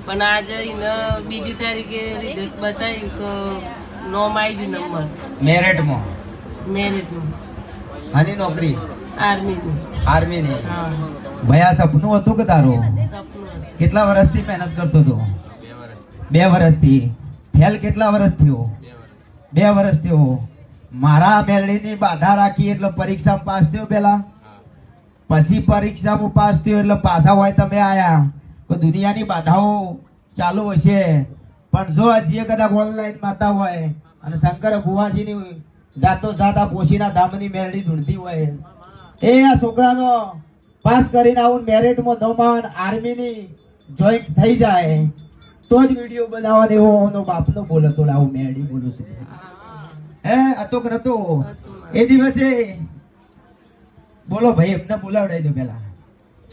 પણ આજે એને બીજી તારીખે રિઝલ્ટ બતાવ્યું કે નોમ આવી ગયું નંબર મેરિટમાં મેરિટનું આની નોકરી આર્મીનું. આર્મીની. હા, ભાઈ આ સપનું હતું કે તારું? સપનું હતું. કેટલા વર્ષથી મહેનત કરતો હતો? 2 વર્ષથી. ફેલ કેટલા વર્ષ થયો? 2 વર્ષ થયો. મારા મેળવીની બાધા રાખી એટલે પરીક્ષામાં પાસ થયો પેલા, પછી પરીક્ષામાં પાસ થયો એટલે પાછા હોય તમે આયા તો દુનિયાની બાધાઓ ચાલુ હશે. પણ જો હજી કદાચ ઓનલાઈન માતા હોય અને શંકર ભુવાજીની જાતો જાતા પોશીના ધામની મેળવી ધૂણતી હોય, એ આ છોકરાનો પાસ કરીને આવું મેરિટમાં નોમાન આર્મીની જોઈન્ટ થઈ જાય તો જ વિડીયો બનાવવાનો એવો એનો બાપનો બોલતો લાવું મેળી બોલું છું. હે હતો કે નતો? એ દિવસે બોલો ભાઈ, એમને બોલાવડાવી દો પેલા.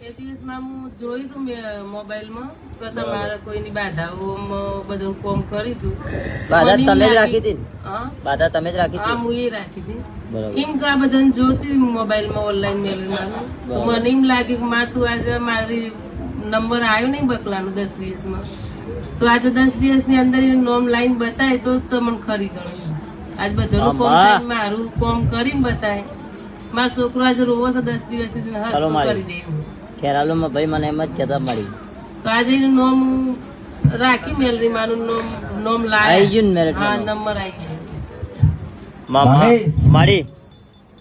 એ દિવસમાં હું જોયું હતું મોબાઈલમાં કે તમારે કોઈની બાધાઓમાં બધું કોમ કરી હતું. બાધા તમે જ રાખી હતી? હા, બાધા તમે જ રાખી હા, હતી? હું એ રાખી હતી. બરાબર. એમ કે આ બધાને જોતી મોબાઈલમાં ઓનલાઈન મેળવીમાં તો મને એમ લાગ્યું કે માં તું આજે મારી નંબર આવ્યો નહીં બકલાનો 10 દિવસમાં, તો આજે 10 દિવસની અંદર એ નોમ લાઈન બતાય તો તમને ખરી ગણું. આજ બધાનું કોમ કરીને મારું કોમ કરીને બતાય. મારો છોકરો આજે રોવો છે 10 દિવસથી હસ્તો કરી દે. ખેરાલુમાં ભાઈ મને એમ જ કહેતા મળી તો આજે એનું નોમ રાખી મેલરી માનું નોમ આવી લાય. ગયું ને મેરિટ હા, નંબર આવી ગયો. ભાવેશ, મારી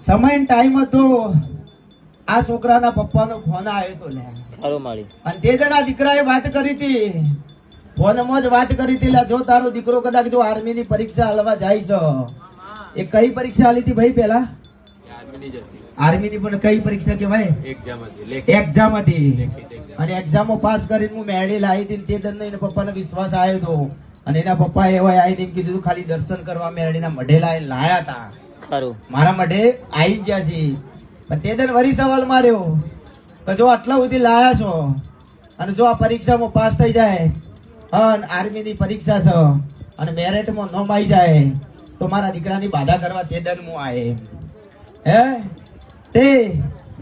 સમય ટાઈમ હતો આ છોકરાના પપ્પાનો ફોન આવ્યો તો લે, ખરું મારી. અને તે જણા દીકરાએ વાત કરી હતી, ફોનમાં જ વાત કરી હતી, લે જો તારો દીકરો કદાચ જો આર્મીની પરીક્ષા આલવા જાય છે. એ કઈ પરીક્ષા આલી હતી ભાઈ પેલા? આર્મીની. પણ કઈ પરીક્ષા કેવાય? એક્ઝામ હતી. અને એક્ઝામો પાસ કરીને હું મેળી લાવી હતી. તે દંડ એના પપ્પાનો વિશ્વાસ આવ્યો હતો અને એના પપ્પા એવા આવીને એમ કીધું ખાલી દર્શન કરવા મેળીના મઢે લાયા હતા. ખરું મારા મઢે આવી ગયા છે. પણ તે દન વરી સવાલ માર્યો કે જો આટલા સુધી લાયા છો અને જો આ પરીક્ષામાં પાસ થઈ જાય અને આર્મીની પરીક્ષા છે અને મેરિટમાં નોમ આવી જાય તો મારા દીકરાની બાધા કરવા તે દન હું આયે. હે તે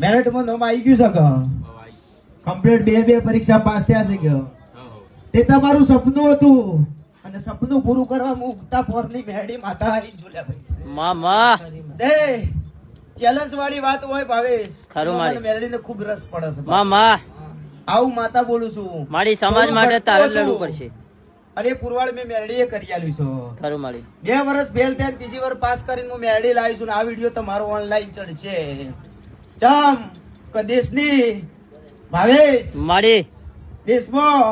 મેરિટમાં નોમ આવી ગયું છે કે કમ્પ્લીટ 2 પરીક્ષા પાસ થયા છે કે તે તમારું સપનું હતું અને સપનું પૂરું કરવા મુક્તા પોરની મેડી માતા આવી જોલ્યા ભાઈ. મામા દે ચેલેન્જ વાળી વાત હોય ભાવેશ, ખરું મારી. મેરડીને ખૂબ રસ પડે છે. મામા આવું માતા બોલું છું. મારી સમાજ માટે તારે લડવું પડશે. અરે પુરવાડ મેં મેરડીએ કરી આલ્યું છું. ખરું મારી. 2 વર્ષ ફેલ થયા, 3જી વાર પાસ કરીને હું મેરડી લાવી છું. આ વિડીયો તમારો ઓનલાઈન ચડશે. ચમ કે દેશની ભાવેશ, મારી દેશમાં